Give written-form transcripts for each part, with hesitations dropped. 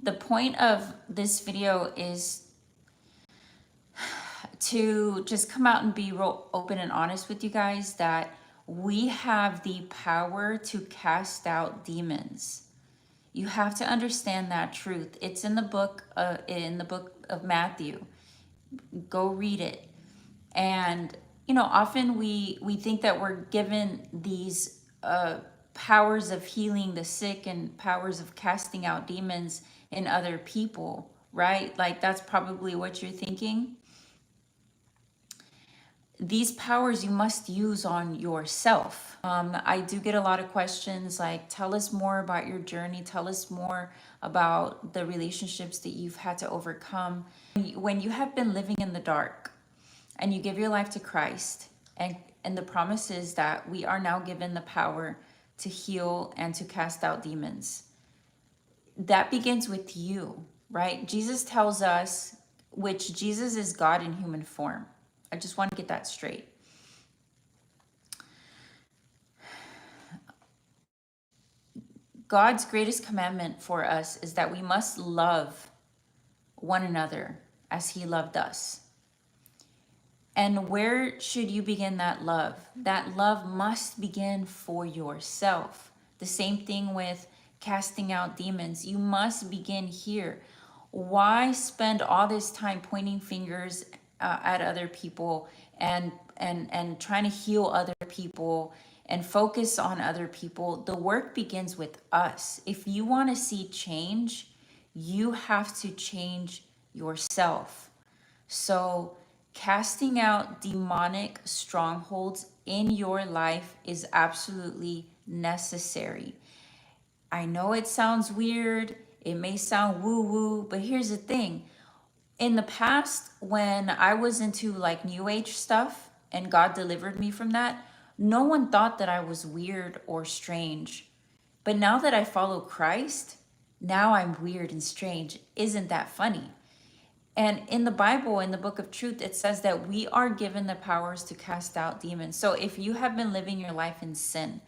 The point of this video is to just come out and be real open and honest with you guys that we have the power to cast out demons. You have to understand that truth. It's in the book of Matthew. Go read it. And often we think that we're given these powers of healing the sick and powers of casting out demons in other people, right? Like that's probably what you're thinking. These powers you must use on yourself. I do get a lot of questions like, tell us more about your journey. Tell us more about the relationships that you've had to overcome. When you have been living in the dark and you give your life to Christ, and the promise is that we are now given the power to heal and to cast out demons. That begins with you, right? Jesus tells us, which Jesus is God in human form. I just want to get that straight. God's greatest commandment for us is that we must love one another as he loved us. And where should you begin that love? That love must begin for yourself. The same thing with casting out demons. You must begin here. Why spend all this time pointing fingers at other people and trying to heal other people and focus on other people? The work begins with us. If you want to see change, you have to change yourself. So casting out demonic strongholds in your life is absolutely necessary. I know it sounds weird. It may sound woo-woo, but here's the thing. In the past, when I was into like new age stuff and God delivered me from that, no one thought that I was weird or strange. But now that I follow Christ, now I'm weird and strange. Isn't that funny? And in the Bible, in the book of truth, it says that we are given the powers to cast out demons. So if you have been living your life in sin,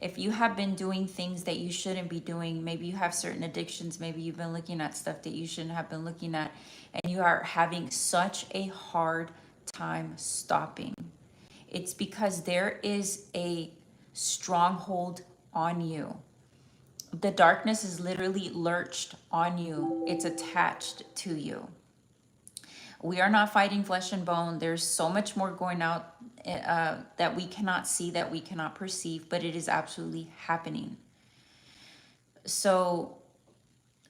if you have been doing things that you shouldn't be doing, maybe you have certain addictions, maybe you've been looking at stuff that you shouldn't have been looking at, and you are having such a hard time stopping, it's because there is a stronghold on you. The darkness is literally lurched on you. It's attached to you. We are not fighting flesh and bone. There's so much more going out that we cannot see, that we cannot perceive, but it is absolutely happening. So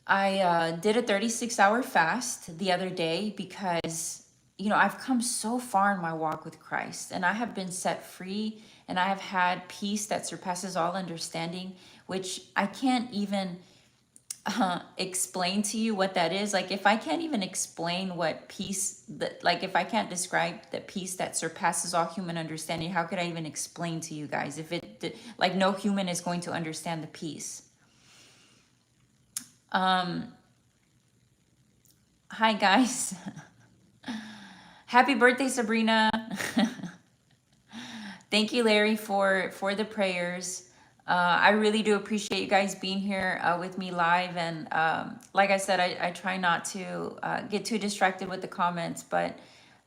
I did a 36-hour fast the other day because, I've come so far in my walk with Christ, and I have been set free, and I have had peace that surpasses all understanding, which I can't even explain to you what that is. Like if I can't even explain what peace that, like if I can't describe the peace that surpasses all human understanding, how could I even explain to you guys if like no human is going to understand the peace? Hi guys. Happy birthday, Sabrina. Thank you, Larry, for the prayers. I really do appreciate you guys being here with me live. And like I said, I try not to get too distracted with the comments, but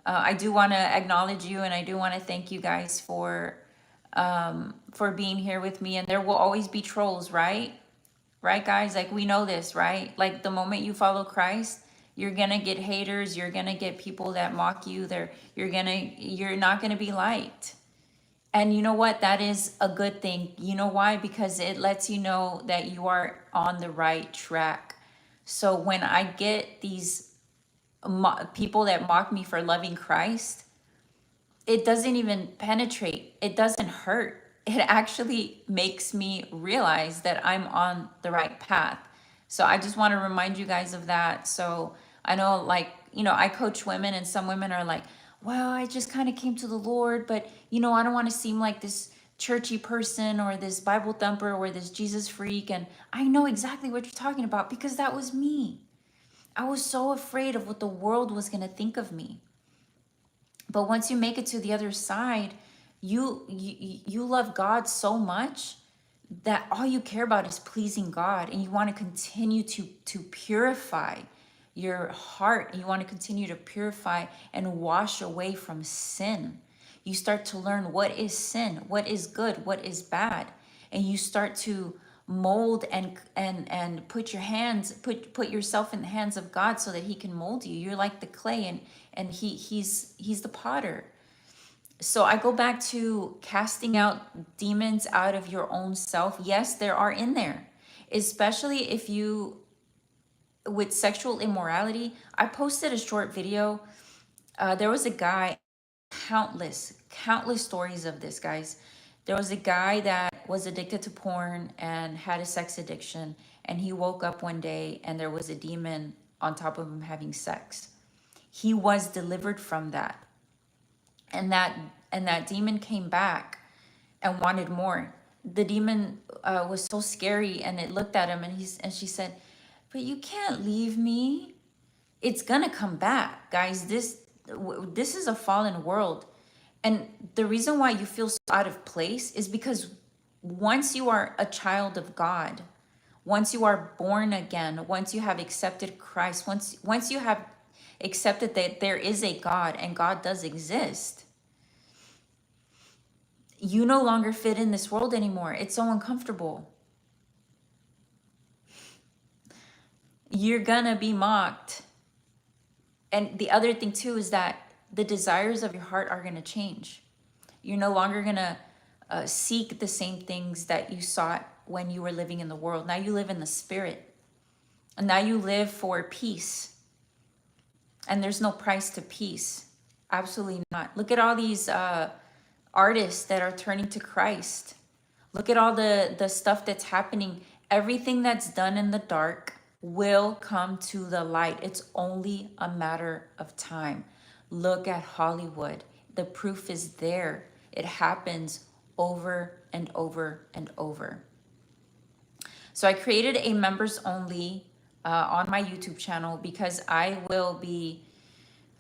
I do want to acknowledge you, and I do want to thank you guys for being here with me. And there will always be trolls, right? Right, guys? Like we know this, right? Like the moment you follow Christ, you're gonna get haters. You're gonna get people that mock you. You're not gonna be liked. And you know what? That is a good thing. You know why? Because it lets you know that you are on the right track. So when I get these people that mock me for loving Christ, it doesn't even penetrate. It doesn't hurt. It actually makes me realize that I'm on the right path. So I just want to remind you guys of that. So I know, like, I coach women, and some women are like, well, I just kind of came to the Lord, but I don't want to seem like this churchy person or this Bible thumper or this Jesus freak. And I know exactly what you're talking about because that was me. I was so afraid of what the world was going to think of me. But once you make it to the other side, you love God so much that all you care about is pleasing God, and you want to continue to purify your heart. You want to continue to purify and wash away from sin. You start to learn what is sin, what is good, what is bad, and you start to mold and put your hands put yourself in the hands of God so that he can mold you. You're like the clay, and he's the potter. So I go back to casting out demons out of your own self. Yes, there are in there, especially if you, with sexual immorality. I posted a short video. There was a guy, countless stories of this, guys. There was a guy that was addicted to porn and had a sex addiction, and he woke up one day and there was a demon on top of him having sex. He was delivered from that, and that demon came back and wanted more. The demon was so scary, and it looked at him, and she said, "But you can't leave me. It's gonna come back, guys. This is a fallen world, and the reason why you feel so out of place is because once you are a child of God, once you are born again, once you have accepted Christ, once you have accepted that there is a God and God does exist, you no longer fit in this world anymore. It's so uncomfortable. You're gonna be mocked. And the other thing too is that the desires of your heart are gonna change. You're no longer gonna seek the same things that you sought when you were living in the world. Now you live in the spirit. And now you live for peace. And there's no price to peace. Absolutely not. Look at all these artists that are turning to Christ. Look at all the stuff that's happening. Everything that's done in the dark will come to the light. It's only a matter of time. Look at Hollywood. The proof is there. It happens over and over and over. So I created a members only on my YouTube channel because I will be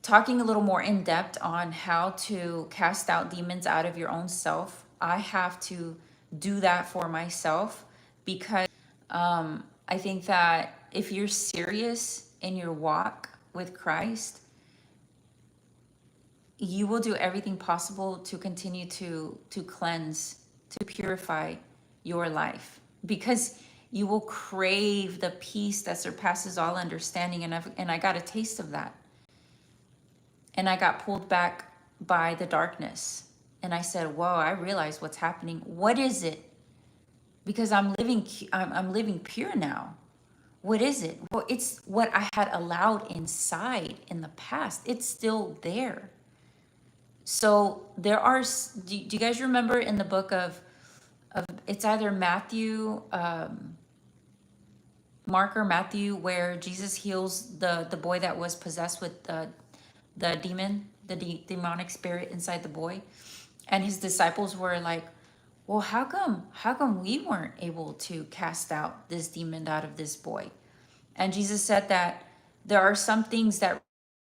talking a little more in depth on how to cast out demons out of your own self. I have to do that for myself because I think that if you're serious in your walk with Christ, you will do everything possible to continue to cleanse, to purify your life, because you will crave the peace that surpasses all understanding. And I got a taste of that. And I got pulled back by the darkness. And I said, whoa, I realize what's happening. What is it? Because I'm living pure now. What is it? Well, it's what I had allowed inside in the past. It's still there. So there are, do you guys remember in the book of it's either Matthew, Mark or Matthew, where Jesus heals the boy that was possessed with the demon, the demonic spirit inside the boy. And his disciples were like, well, how come we weren't able to cast out this demon out of this boy? And Jesus said that there are some things that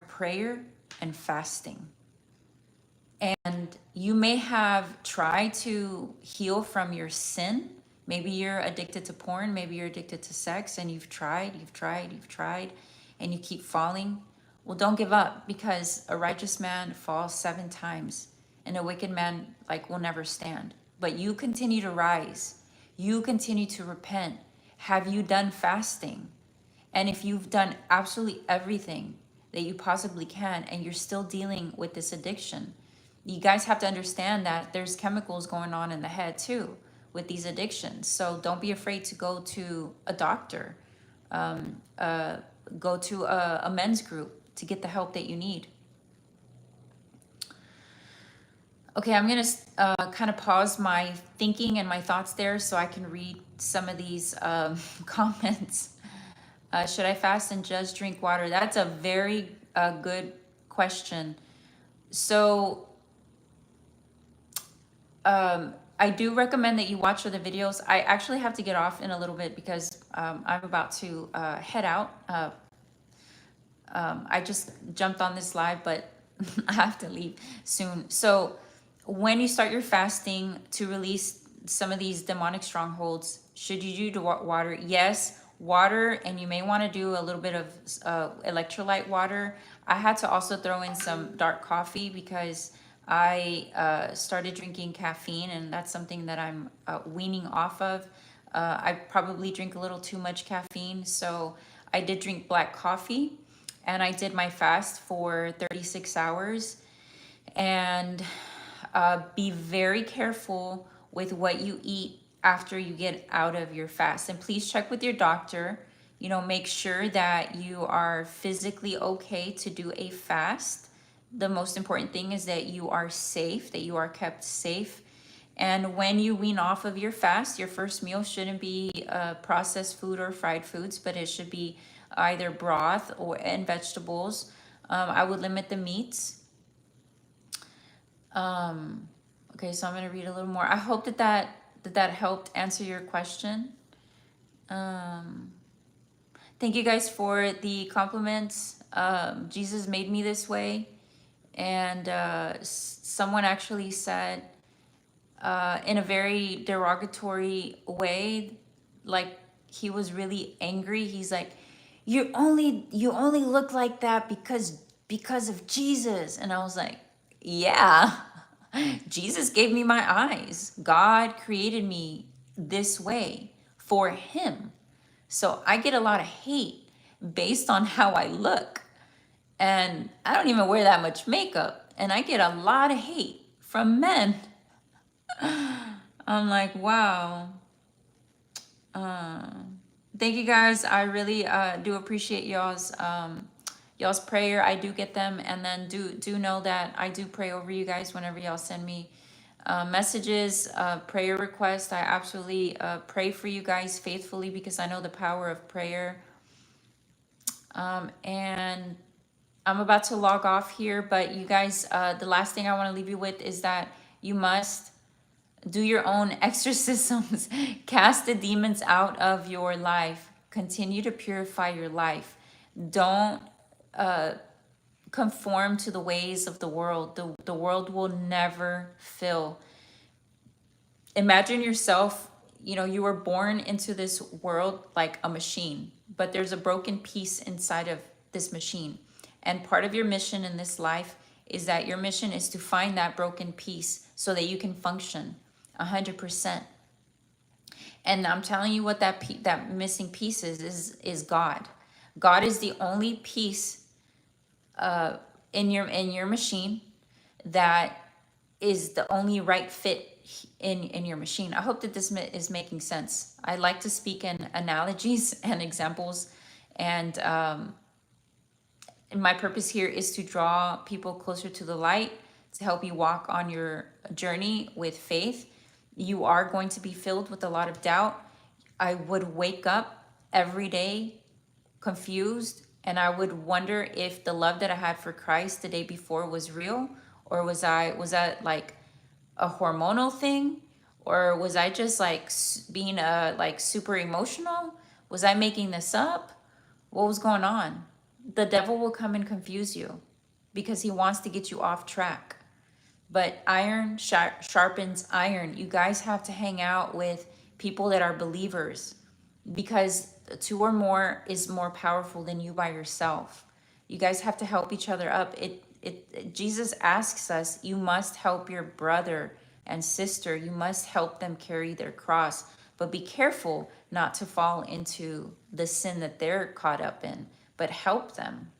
prayer and fasting. And you may have tried to heal from your sin. Maybe you're addicted to porn, maybe you're addicted to sex, and you've tried, and you keep falling. Well, don't give up, because a righteous man falls 7 times and a wicked man will never stand. But you continue to rise. You continue to repent. Have you done fasting? And if you've done absolutely everything that you possibly can and you're still dealing with this addiction, you guys have to understand that there's chemicals going on in the head too with these addictions. So don't be afraid to go to a doctor, go to a men's group to get the help that you need. Okay, I'm gonna kind of pause my thinking and my thoughts there so I can read some of these comments. Should I fast and just drink water? That's a very good question. So I do recommend that you watch the videos. I actually have to get off in a little bit because I'm about to head out. I just jumped on this live, but I have to leave soon. So when you start your fasting to release some of these demonic strongholds, should you do water? Yes, water, and you may want to do a little bit of electrolyte water. I had to also throw in some dark coffee because I started drinking caffeine, and that's something that I'm weaning off of. I probably drink a little too much caffeine, so I did drink black coffee, and I did my fast for 36 hours. And be very careful with what you eat after you get out of your fast. And please check with your doctor. You know, make sure that you are physically okay to do a fast. The most important thing is that you are safe, that you are kept safe. And when you wean off of your fast, your first meal shouldn't be processed food or fried foods, but it should be either broth or and vegetables. I would limit the meats. Okay, so I'm going to read a little more. I hope that helped answer your question. Thank you guys for the compliments. Jesus made me this way. And someone actually said in a very derogatory way, like he was really angry. He's like, you only look like that because of Jesus. And I was like, yeah. Jesus gave me my eyes. God created me this way for him. So I get a lot of hate based on how I look. And I don't even wear that much makeup. And I get a lot of hate from men. I'm like, wow. Thank you guys. I really do appreciate y'all's prayer. I do get them, and then do know that I do pray over you guys whenever y'all send me messages, prayer requests. I absolutely pray for you guys faithfully because I know the power of prayer. And I'm about to log off here, but you guys, the last thing I want to leave you with is that you must do your own exorcisms, cast the demons out of your life, continue to purify your life. Don't conform to the ways of the world. The world will never fill. Imagine yourself, you know, you were born into this world like a machine, but there's a broken piece inside of this machine. And part of your mission in this life is that your mission is to find that broken piece so that you can function 100%. And I'm telling you what that missing piece is God. God is the only piece in your machine that is the only right fit in your machine. I hope that this is making sense. I like to speak in analogies and examples, and my purpose here is to draw people closer to the light, to help you walk on your journey with faith. You are going to be filled with a lot of doubt. I would wake up every day confused, and I would wonder if the love that I had for Christ the day before was real, or was that like a hormonal thing, or was I just like being like super emotional? Was I making this up? What was going on? The devil will come and confuse you because he wants to get you off track. But iron sharpens iron. You guys have to hang out with people that are believers, because two or more is more powerful than you by yourself. You guys have to help each other up. Jesus asks us, you must help your brother and sister. You must help them carry their cross. But be careful not to fall into the sin that they're caught up in, but help them.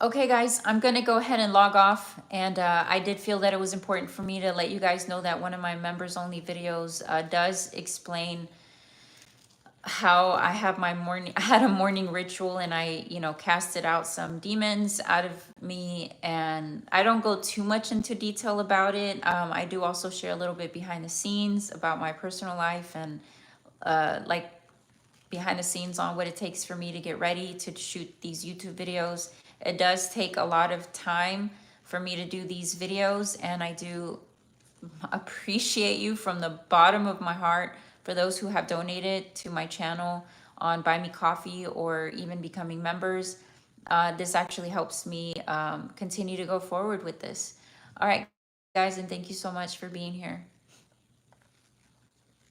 Okay, guys, I'm going to go ahead and log off. And I did feel that it was important for me to let you guys know that one of my members only videos does explain how I had a morning ritual, and I, casted out some demons out of me. And I don't go too much into detail about it. I do also share a little bit behind the scenes about my personal life, and like behind the scenes on what it takes for me to get ready to shoot these YouTube videos. It does take a lot of time for me to do these videos, and I do appreciate you from the bottom of my heart for those who have donated to my channel on Buy Me Coffee or even becoming members. This actually helps me continue to go forward with this. All right, guys, and thank you so much for being here.